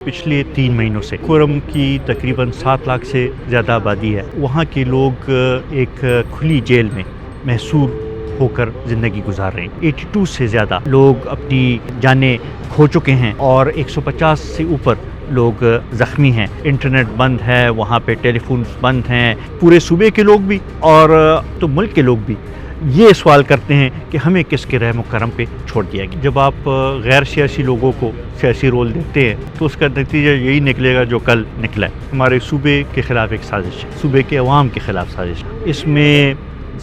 پچھلے 3 مہینوں سے کورم کی تقریباً 7 لاکھ سے زیادہ آبادی ہے۔ وہاں کے لوگ ایک کھلی جیل میں محصور ہو کر زندگی گزار رہے ہیں۔ 82 سے زیادہ لوگ اپنی جانیں کھو چکے ہیں اور 150 سے اوپر لوگ زخمی ہیں۔ انٹرنیٹ بند ہے، وہاں پہ ٹیلی فونز بند ہیں۔ پورے صوبے کے لوگ بھی اور تو ملک کے لوگ بھی یہ سوال کرتے ہیں کہ ہمیں کس کے رحم و کرم پہ چھوڑ دیا گیا۔ جب آپ غیر سیاسی لوگوں کو سیاسی رول دیتے ہیں تو اس کا نتیجہ یہی نکلے گا جو کل نکلا ہے۔ ہمارے صوبے کے خلاف ایک سازش ہے، صوبے کے عوام کے خلاف سازش ہے۔ اس میں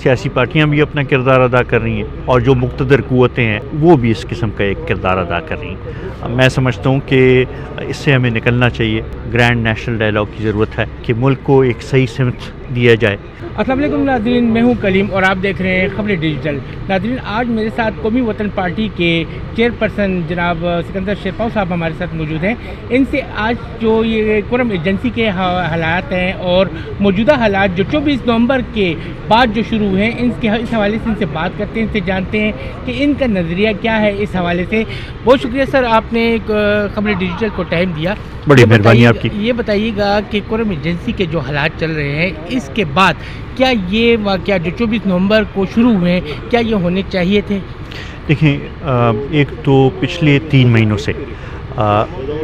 سیاسی پارٹیاں بھی اپنا کردار ادا کر رہی ہیں اور جو مقتدر قوتیں ہیں وہ بھی اس قسم کا ایک کردار ادا کر رہی ہیں۔ میں سمجھتا ہوں کہ اس سے ہمیں نکلنا چاہیے۔ گرینڈ نیشنل ڈائلاگ کی ضرورت ہے کہ ملک کو ایک صحیح سمت دیا جائے۔ السلام علیکم ناظرین، میں ہوں کلیم اور آپ دیکھ رہے ہیں خبریں ڈیجیٹل۔ ناظرین، آج میرے ساتھ قومی وطن پارٹی کے چیئرپرسن جناب سکندر شیرپاؤ صاحب ہمارے ساتھ موجود ہیں۔ ان سے آج جو یہ کورم ایجنسی کے حالات ہیں اور موجودہ حالات جو 24 نومبر کے بعد جو شروع ہیں اس حوالے سے ان سے بات کرتے ہیں، ان سے جانتے ہیں کہ ان کا نظریہ کیا ہے اس حوالے سے۔ بہت شکریہ سر، آپ نے خبریں ڈیجیٹل کو ٹائم دیا۔ بڑی مہربانی آپ کی۔ یہ بتائیے گا کہ کورم ایجنسی کے جو حالات چل رہے ہیں اس کے بعد کیا یہ واقعہ جو 24 نومبر کو شروع ہوئے کیا یہ ہونے چاہیے تھے؟ دیکھیں، ایک تو پچھلے 3 مہینوں سے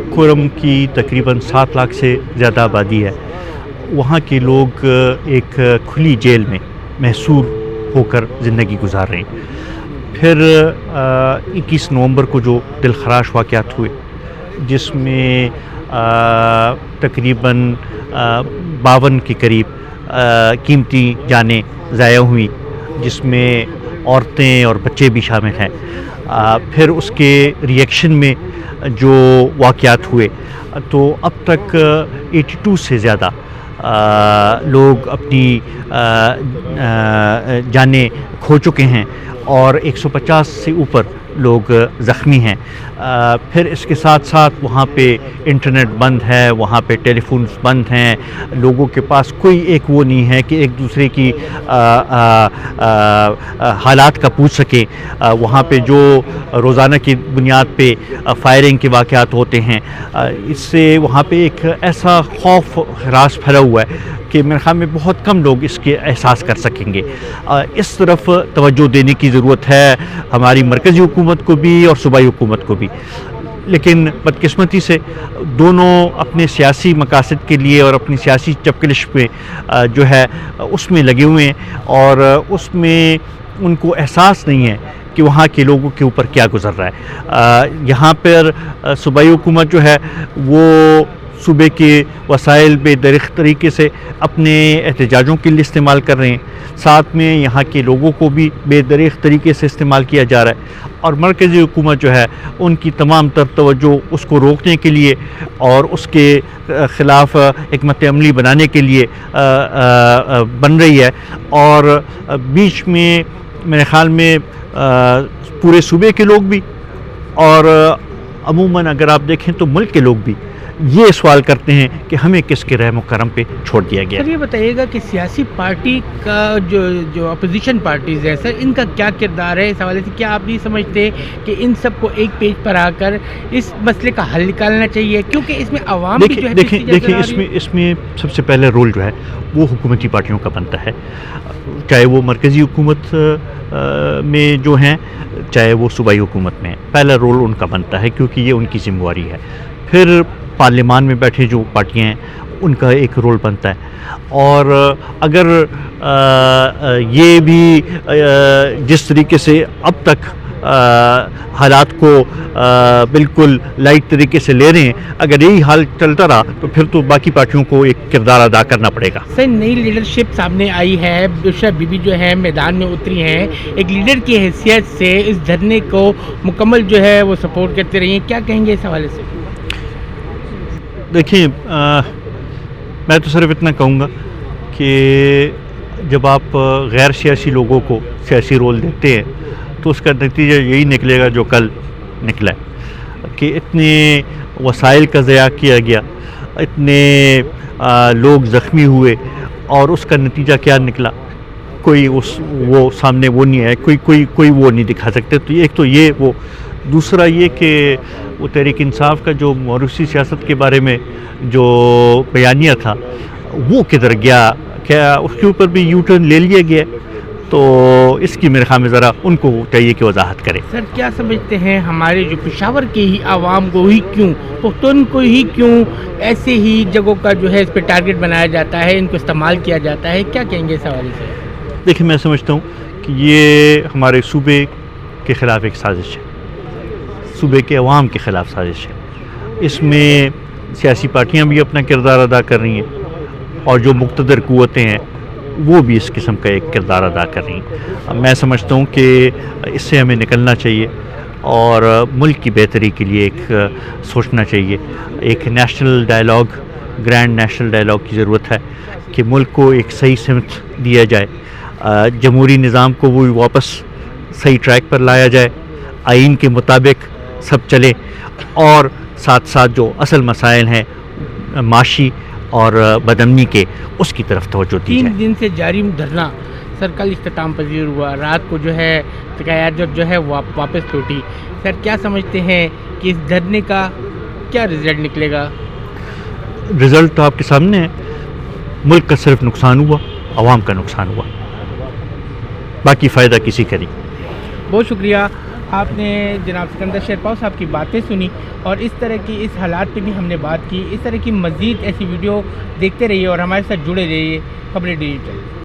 کورم کی تقریباً 7 لاکھ سے زیادہ آبادی ہے۔ وہاں کے لوگ ایک کھلی جیل میں محصور ہو کر زندگی گزار رہے ہیں۔ پھر 21 نومبر کو جو دلخراش واقعات ہوئے جس میں تقریباً 52 کے قریب قیمتی جانیں ضائع ہوئیں، جس میں عورتیں اور بچے بھی شامل ہیں۔ پھر اس کے ریئیکشن میں جو واقعات ہوئے تو اب تک 82 سے زیادہ لوگ اپنی جانیں کھو چکے ہیں اور 150 سے اوپر لوگ زخمی ہیں۔ پھر اس کے ساتھ ساتھ وہاں پہ انٹرنیٹ بند ہے، وہاں پہ ٹیلی فونز بند ہیں۔ لوگوں کے پاس کوئی ایک وہ نہیں ہے کہ ایک دوسرے کی حالات کا پوچھ سکیں۔ وہاں پہ جو روزانہ کی بنیاد پہ فائرنگ کے واقعات ہوتے ہیں، اس سے وہاں پہ ایک ایسا خوف ہراس پھیلا ہوا ہے کہ میرے خیال میں بہت کم لوگ اس کے احساس کر سکیں گے۔ اس طرف توجہ دینے کی ضرورت ہے ہماری مرکزی حکومت کو بھی اور صوبائی حکومت کو بھی، لیکن بدقسمتی سے دونوں اپنے سیاسی مقاصد کے لیے اور اپنی سیاسی چپکلش میں جو ہے اس میں لگے ہوئے ہیں اور اس میں ان کو احساس نہیں ہے کہ وہاں کے لوگوں کے اوپر کیا گزر رہا ہے۔ یہاں پر صوبائی حکومت جو ہے وہ صوبے کے وسائل بے درخت طریقے سے اپنے احتجاجوں کے لیے استعمال کر رہے ہیں، ساتھ میں یہاں کے لوگوں کو بھی بے درخت طریقے سے استعمال کیا جا رہا ہے، اور مرکزی حکومت جو ہے ان کی تمام تر توجہ اس کو روکنے کے لیے اور اس کے خلاف حکمت عملی بنانے کے لیے بن رہی ہے۔ اور بیچ میں میرے خیال میں پورے صوبے کے لوگ بھی اور عموماً اگر آپ دیکھیں تو ملک کے لوگ بھی یہ سوال کرتے ہیں کہ ہمیں کس کے رحم و کرم پہ چھوڑ دیا گیا۔ سر یہ بتائیے گا کہ سیاسی پارٹی کا جو اپوزیشن پارٹیز ہیں سر، ان کا کیا کردار ہے اس حوالے سے؟ کیا آپ نہیں سمجھتے کہ ان سب کو ایک پیج پر آ کر اس مسئلے کا حل نکالنا چاہیے؟ کیونکہ اس میں عوام بھی جو ہے دیکھیں اس میں سب سے پہلے رول جو ہے وہ حکومتی پارٹیوں کا بنتا ہے، چاہے وہ مرکزی حکومت میں جو ہیں چاہے وہ صوبائی حکومت میں، پہلا رول ان کا بنتا ہے کیونکہ یہ ان کی ذمہ داری ہے۔ پھر پارلیمان میں بیٹھے جو پارٹیاں ہیں ان کا ایک رول بنتا ہے، اور اگر یہ بھی جس طریقے سے اب تک حالات کو بالکل لائٹ طریقے سے لے رہے ہیں، اگر یہی حال چلتا رہا تو پھر تو باقی پارٹیوں کو ایک کردار ادا کرنا پڑے گا۔ سر نئی لیڈرشپ سامنے آئی ہے، بشرا بی بی جو ہے میدان میں اتری ہیں، ایک لیڈر کی حیثیت سے اس دھرنے کو مکمل جو ہے وہ سپورٹ کرتے رہی ہیں، کیا کہیں گے اس حوالے سے؟ دیکھیں، میں تو صرف اتنا کہوں گا کہ جب آپ غیر سیاسی لوگوں کو سیاسی رول دیتے ہیں تو اس کا نتیجہ یہی نکلے گا جو کل نکلا ہے کہ اتنے وسائل کا ضیاع کیا گیا، اتنے لوگ زخمی ہوئے، اور اس کا نتیجہ کیا نکلا کوئی وہ سامنے وہ نہیں ہے، کوئی وہ نہیں دکھا سکتے۔ تو ایک تو یہ وہ، دوسرا یہ کہ وہ تحریک انصاف کا جو موروثی سیاست کے بارے میں جو بیانیہ تھا وہ کدھر گیا، کیا اس کے اوپر بھی یو ٹرن لے لیا گیا؟ تو اس کی میرے خیال میں ذرا ان کو چاہیے کہ وضاحت کرے۔ سر کیا سمجھتے ہیں ہمارے جو پشاور کے ہی عوام کو ہی کیوں، پختون کو ہی کیوں ایسے ہی جگہوں کا جو ہے اس پہ ٹارگٹ بنایا جاتا ہے، ان کو استعمال کیا جاتا ہے، کیا کہیں گے اس حوالے سے؟ دیکھیں میں سمجھتا ہوں کہ یہ ہمارے صوبے کے خلاف ایک سازش ہے، صوبے کے عوام کے خلاف سازش ہے۔ اس میں سیاسی پارٹیاں بھی اپنا کردار ادا کر رہی ہیں اور جو مقتدر قوتیں ہیں وہ بھی اس قسم کا ایک کردار ادا کر رہی ہیں۔ میں سمجھتا ہوں کہ اس سے ہمیں نکلنا چاہیے اور ملک کی بہتری کے لیے ایک سوچنا چاہیے، ایک national dialogue, grand national dialogue کی ضرورت ہے کہ ملک کو ایک صحیح سمت دیا جائے، جمہوری نظام کو وہ واپس صحیح ٹریک پر لایا جائے، آئین کے مطابق سب چلے اور ساتھ ساتھ جو اصل مسائل ہیں معاشی اور بدامنی کے، اس کی طرف توجہ دی جائے۔ 3 دن سے جاری دھرنا سر کل اختتام پذیر ہوا، رات کو جو ہے قیادت جو ہے واپس لوٹی۔ سر کیا سمجھتے ہیں کہ اس دھرنے کا کیا رزلٹ نکلے گا؟ رزلٹ تو آپ کے سامنے ہے، ملک کا صرف نقصان ہوا، عوام کا نقصان ہوا، باقی فائدہ کسی کا نہیں۔ بہت شکریہ، آپ نے جناب سکندر شیرپاؤ صاحب کی باتیں سنی اور اس طرح کی اس حالات پہ بھی ہم نے بات کی۔ اس طرح کی مزید ایسی ویڈیو دیکھتے رہیے اور ہمارے ساتھ جڑے رہیے خبریں ڈیجیٹل۔